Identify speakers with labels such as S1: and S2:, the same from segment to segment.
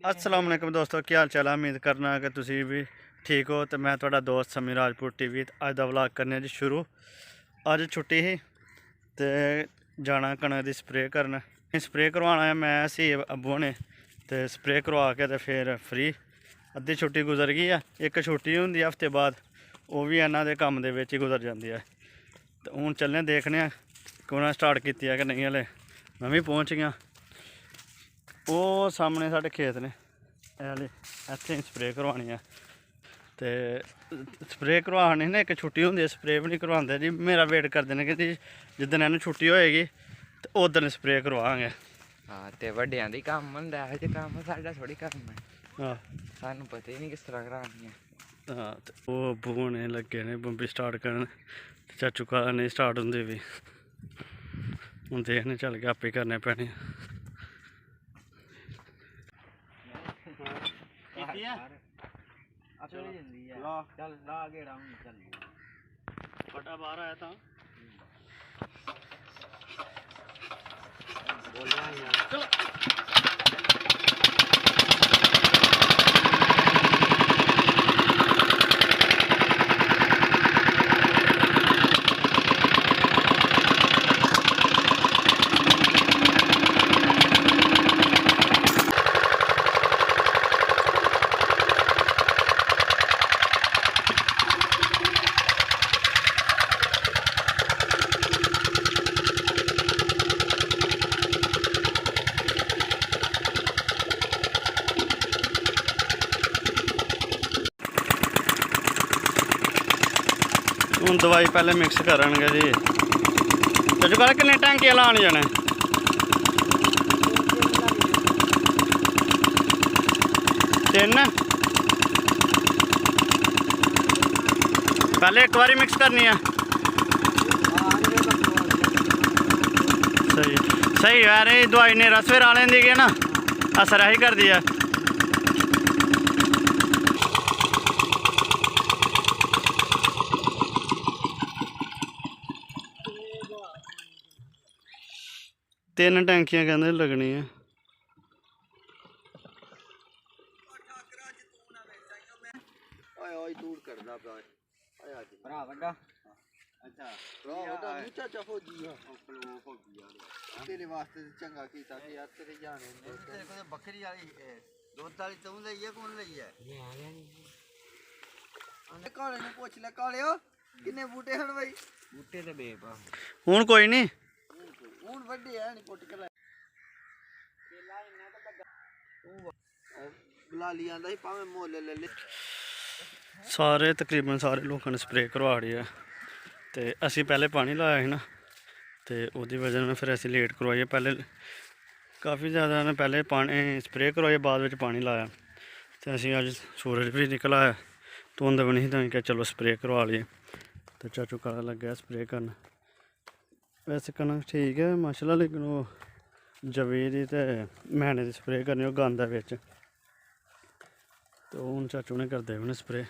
S1: अस्सलाम वालेकुम दोस्तों, क्या हाल चाल है। उम्मीद करना कि तुसी भी ठीक हो। तो मैं थोड़ा दोस्त समी राजपूत टीवी अज का व्लॉग करने जी शुरू। अज छुट्टी ही तो जाना कनक की स्प्रे करन। स्प्रे करवाना है मैं सेब अब्बू ने, तो स्प्रे करवा के तो फिर फ्री। अद्धी छुट्टी गुजर गई है, एक छुट्टी होंगी हफ्ते बाद, वो भी इन्हों के काम के ही गुजर जाती है। तो हूँ चलने देखने कि उन्हें स्टार्ट की है कि नहीं। हले मैं भी पहुँच गया। वो सामने साढ़े खेत ने हले, इत्थे स्प्रे करवानी है। तो स्प्रे करवानी ना, एक छुट्टी होंगी स्प्रे भी नहीं करवाते जी। मेरा वेट करते हैं कि जी जिदन इन्हें छुट्टी होएगी तो उस दिन स्प्रे करवाएंगे।
S2: हाँ तो वड्डियां दी काम होंदा है, जो काम साडा थोड़ी काम है।
S1: हाँ
S2: सानू पता ही नहीं किस तरह करानी है।
S1: हाँ, तो वो अब्बू ने लगे ने बंबी स्टार्ट करन, चाचू का नहीं स्टार्ट होंगे भी। हूँ देखने चल के आपे करने पैने। बड़ा बाहर आया था। चलो हूँ दवाई पहले मिक्स करनगे जी। चाचू कल किन्ने टैंकियां लानियां ने? 3। पहले एक बारी मिक्स करनी है। सही सही यार, ये दवाई ने रस फिर आने दी ना, असर ही कर दिया। तीन टैंकियां कहते लगनी है।
S3: तेरे वास्ते चंगा कीता कि यार तेरे जाने तेरे को बकरी वाली दुध वाली तू लई है, कौन लई है? काले ने पूछ ले, काले किन्ने बूटे हन भाई?
S2: बूटे ते बेपा
S1: हूँ कोई नहीं,
S3: हूं वड्डे है नहीं पुट के ले बुला लिया ही भावे मोल ले ले।
S1: सारे तकरीबन सारे लोगों ने स्प्रे करवा दी है। तो असी पहले पानी लाया ही ना, तो उसकी वजह ने फिर असी लेट करवाइए। पहले काफ़ी ज़्यादा ने पहले पानी स्प्रे करवाइए, बाद में पानी लाया। तो असी अज सूरज भी निकल आया, धुंध भी नहीं, तो क्या चलो स्प्रे करवा लिए। तो चाचू काला लग्या स्प्रे करना। वैसे कनक ठीक है माशाल्लाह, लेकिन वो जवी की तो मैने की स्प्रे करनी, वो गंद है बिच। तो हूँ चाचू ने करते भी स्प्रे।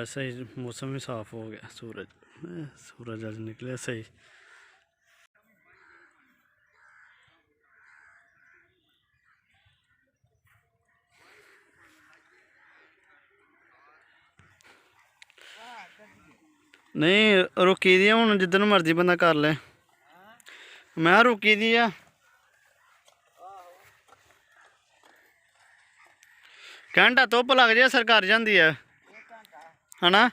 S1: सही मौसम भी साफ हो गया, सूरज अज निकले सही। नहीं रुकी दी हूँ, जिदन मर्जी बंदा कर ले। मैं रुकी दी है, घंटा धुप्प लग जाए सरकार जाती है ना।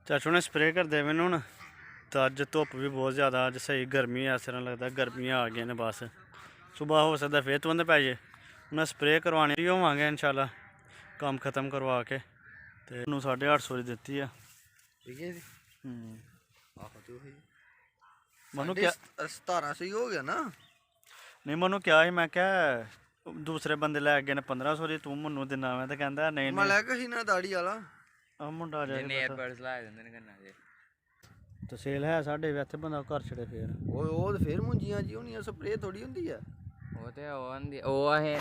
S1: चाचू ने स्प्रे करते मैंने हूँ। तो अज धुप्प भी बहुत ज़्यादा, अज सही गर्मी है, इस तरह लगता गर्मियाँ आ गई ने बस। सुबह हो सकता फिर धुंध पै जाए। उन्हें स्प्रे करवानी भी होवांगे इंशाल्लाह, काम खत्म करवा के। तो 850 की दिती है। मनु क्या
S3: 1700 ही हो गया ना?
S1: नहीं मनु क्या ही, मैं क्या दूसरे बंदे लै गए ने 1500 की, तू मनु दिना मैं तो कहता नहीं
S3: मैं लैगा ही ना दाड़ी वाला
S1: मुंडा आ
S2: जिन्ने
S1: जाए।
S2: एयरबड्स लाए दे ने कन्ना जे।
S1: तो सेल है साढ़े भी इत्थे, बंदा घर छड़े फिर
S3: ओए ओ फिर मुंजियां जी होनी, स्प्रे थोड़ी होंदी है।
S2: ओ ते ओ आंदी ओ अहें